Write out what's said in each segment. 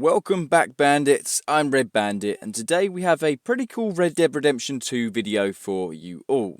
Welcome back, bandits. I'm Red Bandit, and today we have a pretty cool Red Dead Redemption 2 video for you all.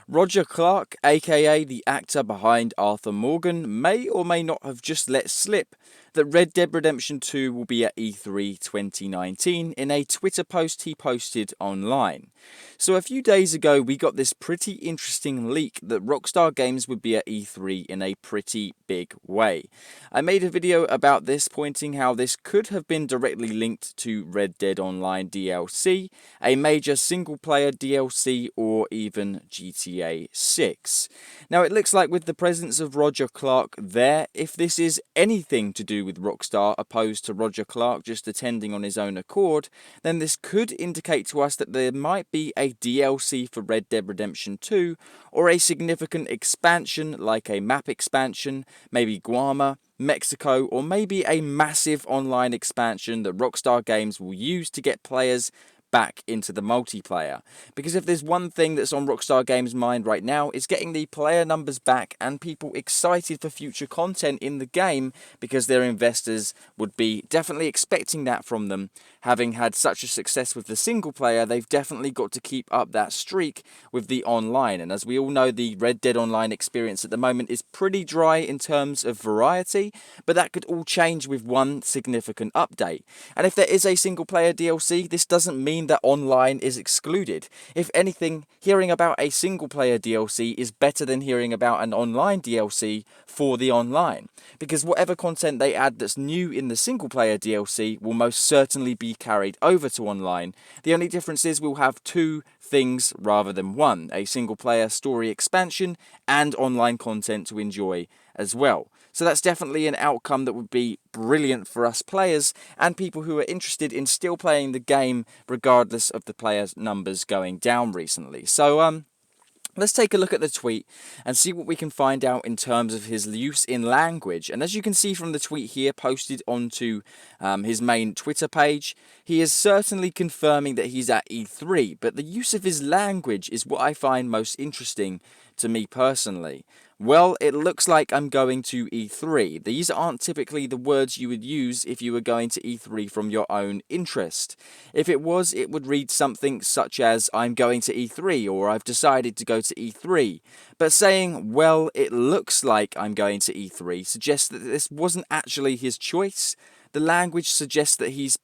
Roger Clark, aka the actor behind Arthur Morgan, may or may not have just let slip that Red Dead Redemption 2 will be at E3 2019 in a Twitter post he posted online. So a few days ago we got this pretty interesting leak that Rockstar Games would be at E3 in a pretty big way. I made a video about this, pointing how this could have been directly linked to Red Dead Online DLC, a major single player DLC, or even GTA 6. Now it looks like with the presence of Roger Clark there, if this is anything to do with Rockstar opposed to Roger Clark just attending on his own accord, then this could indicate to us that there might be a DLC for Red Dead Redemption 2, or a significant expansion like a map expansion, maybe Guarma, Mexico, or maybe a massive online expansion that Rockstar Games will use to get players back into the multiplayer. Because if there's one thing that's on Rockstar Games' mind right now, it's getting the player numbers back and people excited for future content in the game, because their investors would be definitely expecting that from them. Having had such a success with the single player, they've definitely got to keep up that streak with the online. And as we all know, the Red Dead Online experience at the moment is pretty dry in terms of variety, but that could all change with one significant update. And if there is a single player DLC, this doesn't mean that online is excluded. If anything, hearing about a single player DLC is better than hearing about an online DLC for the online, because whatever content they add that's new in the single player DLC will most certainly be carried over to online. The only difference is we'll have two things rather than one: a single player story expansion and online content to enjoy as well. So that's definitely an outcome that would be brilliant for us players and people who are interested in still playing the game regardless of the players' numbers going down recently. So let's take a look at the tweet and see what we can find out in terms of his use in language. And as you can see from the tweet here posted onto his main Twitter page, he is certainly confirming that he's at E3, but the use of his language is what I find most interesting to me personally. Well, it looks like I'm going to E3. These aren't typically the words you would use if you were going to E3 from your own interest. If it was, it would read something such as, I'm going to E3, or I've decided to go to E3. But saying, well, it looks like I'm going to E3, suggests that this wasn't actually his choice. The language suggests that he's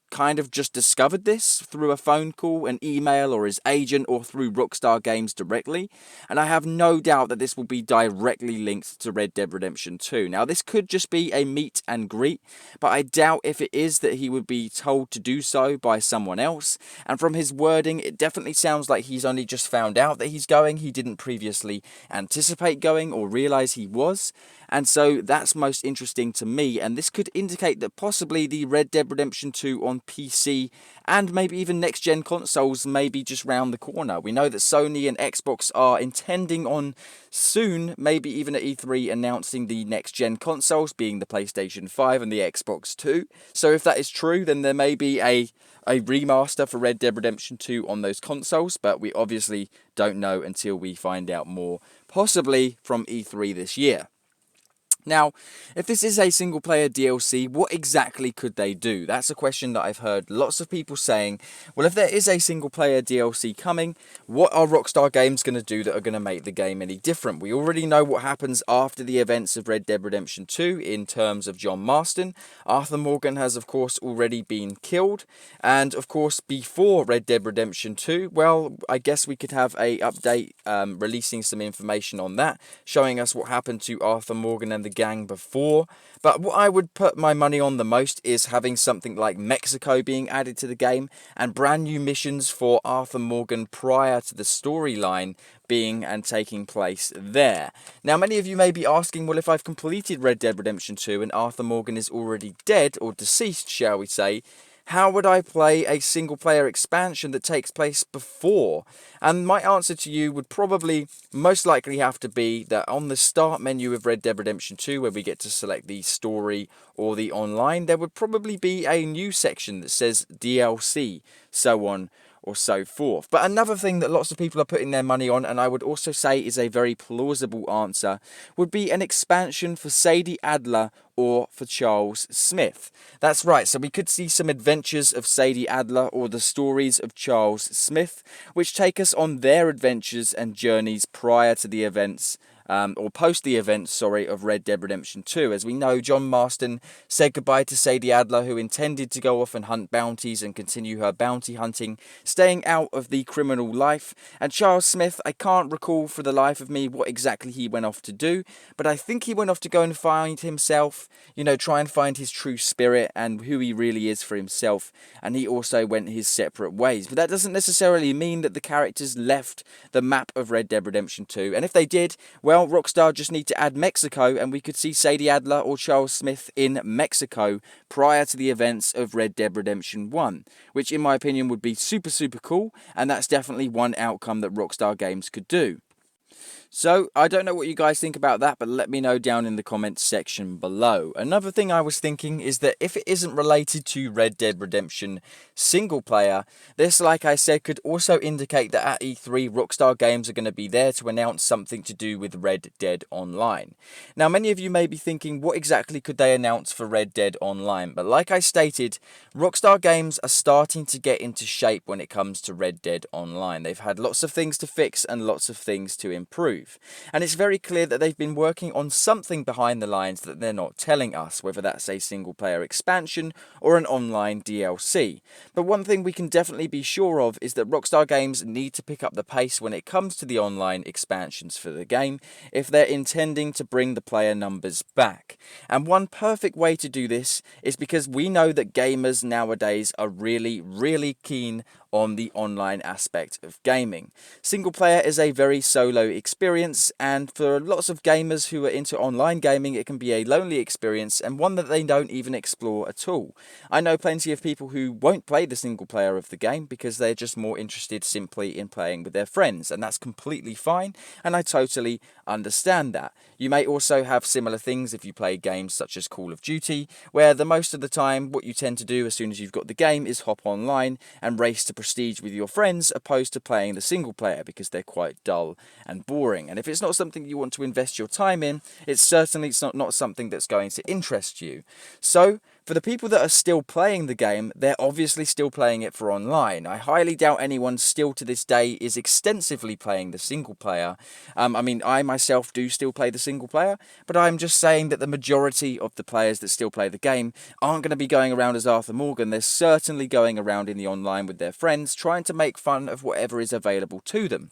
kind of just discovered this through a phone call, an email, or his agent, or through Rockstar Games directly, and I have no doubt that this will be directly linked to Red Dead Redemption 2. Now, this could just be a meet and greet, but I doubt if it is that he would be told to do so by someone else, and from his wording, it definitely sounds like he's only just found out that he's going. He didn't previously anticipate going or realize he was, and so that's most interesting to me, and this could indicate that possibly the Red Dead Redemption 2 on PC and maybe even next-gen consoles may be just round the corner. We know that Sony and Xbox are intending on soon, maybe even at E3, announcing the next-gen consoles, being the PlayStation 5 and the Xbox 2. So if that is true, then there may be a remaster for Red Dead Redemption 2 on those consoles, but we obviously don't know until we find out more, possibly from E3 this year. Now, if this is a single-player DLC, what exactly could they do? That's a question that I've heard lots of people saying. Well, if there is a single-player DLC coming, what are Rockstar Games going to do that are going to make the game any different? We already know what happens after the events of Red Dead Redemption 2 in terms of John Marston. Arthur Morgan has, of course, already been killed. And, of course, before Red Dead Redemption 2, well, I guess we could have a update releasing some information on that, showing us what happened to Arthur Morgan and the gang before. But what I would put my money on the most is having something like Mexico being added to the game and brand new missions for Arthur Morgan prior to the storyline being and taking place there. Now, many of you may be asking, well, if I've completed Red Dead Redemption 2 and Arthur Morgan is already dead, or deceased, shall we say, how would I play a single-player expansion that takes place before? And my answer to you would probably most likely have to be that on the start menu of Red Dead Redemption 2, where we get to select the story or the online, there would probably be a new section that says DLC, so on or so forth. But another thing that lots of people are putting their money on, and I would also say is a very plausible answer, would be an expansion for Sadie Adler or for Charles Smith. That's right, so we could see some adventures of Sadie Adler or the stories of Charles Smith, which take us on their adventures and journeys prior to the events or post the events, sorry, of Red Dead Redemption 2. As we know, John Marston said goodbye to Sadie Adler, who intended to go off and hunt bounties and continue her bounty hunting, staying out of the criminal life. And Charles Smith, I can't recall for the life of me what exactly he went off to do, but I think he went off to go and find himself, try and find his true spirit and who he really is for himself. And he also went his separate ways. But that doesn't necessarily mean that the characters left the map of Red Dead Redemption 2. And if they did, well, Rockstar just need to add Mexico, and we could see Sadie Adler or Charles Smith in Mexico prior to the events of Red Dead Redemption 1, which in my opinion would be super, super cool, and that's definitely one outcome that Rockstar Games could do. So, I don't know what you guys think about that, but let me know down in the comments section below. Another thing I was thinking is that if it isn't related to Red Dead Redemption single player, this, like I said, could also indicate that at E3, Rockstar Games are going to be there to announce something to do with Red Dead Online. Now, many of you may be thinking, what exactly could they announce for Red Dead Online? But like I stated, Rockstar Games are starting to get into shape when it comes to Red Dead Online. They've had lots of things to fix and lots of things to improve. And it's very clear that they've been working on something behind the lines that they're not telling us, whether that's a single player expansion or an online DLC. But one thing we can definitely be sure of is that Rockstar Games need to pick up the pace when it comes to the online expansions for the game if they're intending to bring the player numbers back. And one perfect way to do this is because we know that gamers nowadays are really, really keen on the online aspect of gaming. Single player is a very solo experience, and for lots of gamers who are into online gaming, it can be a lonely experience and one that they don't even explore at all. I know plenty of people who won't play the single player of the game because they're just more interested simply in playing with their friends, and that's completely fine, and I totally understand that. You may also have similar things if you play games such as Call of Duty, where the most of the time what you tend to do as soon as you've got the game is hop online and race to prestige with your friends, opposed to playing the single player because they're quite dull and boring. And if it's not something you want to invest your time in, it's certainly not something that's going to interest you. So for the people that are still playing the game, they're obviously still playing it for online. I highly doubt anyone still to this day is extensively playing the single player. I mean, I myself do still play the single player, but I'm just saying that the majority of the players that still play the game aren't going to be going around as Arthur Morgan. They're certainly going around in the online with their friends, trying to make fun of whatever is available to them.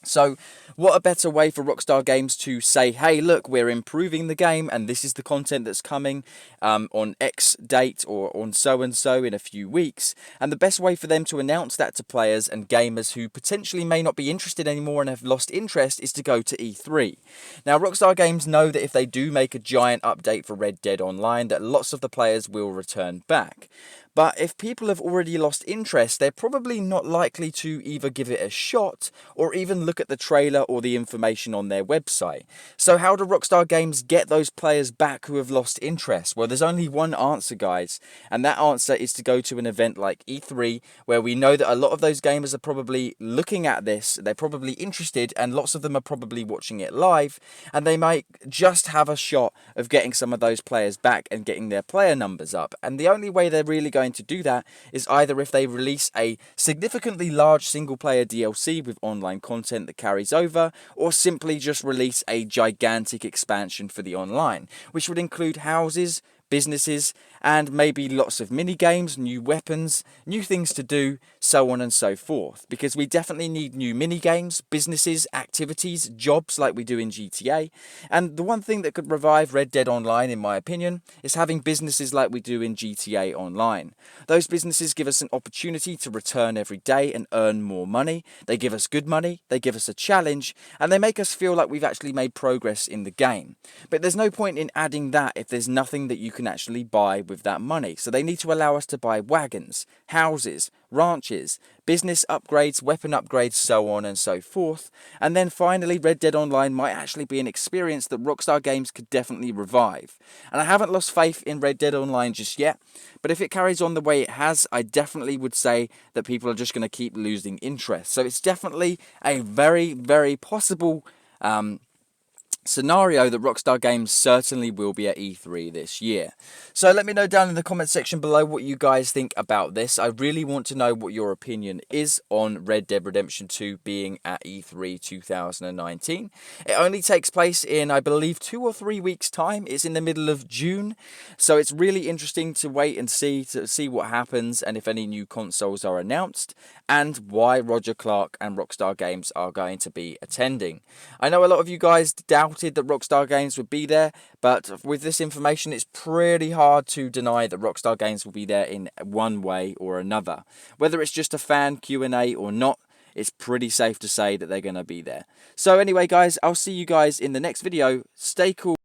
So, what a better way for Rockstar Games to say, hey, look, we're improving the game, and this is the content that's coming on X date or on so-and-so in a few weeks. And the best way for them to announce that to players and gamers who potentially may not be interested anymore and have lost interest is to go to E3. Now, Rockstar Games know that if they do make a giant update for Red Dead Online, that lots of the players will return back. But if people have already lost interest, they're probably not likely to either give it a shot or even look at the trailer or the information on their website. So how do Rockstar Games get those players back who have lost interest? Well, there's only one answer, guys, and that answer is to go to an event like E3, where we know that a lot of those gamers are probably looking at this, they're probably interested, and lots of them are probably watching it live, and they might just have a shot of getting some of those players back and getting their player numbers up. And the only way they're really going to do that is either if they release a significantly large single player DLC with online content that carries over, or simply just release a gigantic expansion for the online, which would include houses, businesses, and maybe lots of mini games, new weapons, new things to do, so on and so forth. Because we definitely need new mini games, businesses, activities, jobs like we do in GTA. And the one thing that could revive Red Dead Online, in my opinion, is having businesses like we do in GTA Online. Those businesses give us an opportunity to return every day and earn more money. They give us good money, they give us a challenge, and they make us feel like we've actually made progress in the game. But there's no point in adding that if there's nothing that you can can actually buy with that money. So they need to allow us to buy wagons, houses, ranches, business upgrades, weapon upgrades, so on and so forth. And then finally, Red Dead Online might actually be an experience that Rockstar Games could definitely revive. And I haven't lost faith in Red Dead Online just yet, but if it carries on the way it has, I definitely would say that people are just going to keep losing interest. So it's definitely a very, very possible scenario that Rockstar Games certainly will be at E3 this year. So let me know down in the comment section below what you guys think about this. I really want to know what your opinion is on Red Dead Redemption 2 being at E3 2019. It only takes place in, I believe, 2 or 3 weeks time. It's in the middle of June, so it's really interesting to wait and see what happens and if any new consoles are announced and why Roger Clark and Rockstar Games are going to be attending. I know a lot of you guys doubted that Rockstar Games would be there, but with this information it's pretty hard to deny that Rockstar Games will be there in one way or another. Whether it's just a fan Q&A or not, it's pretty safe to say that they're going to be there. So anyway guys, I'll see you guys in the next video. Stay cool.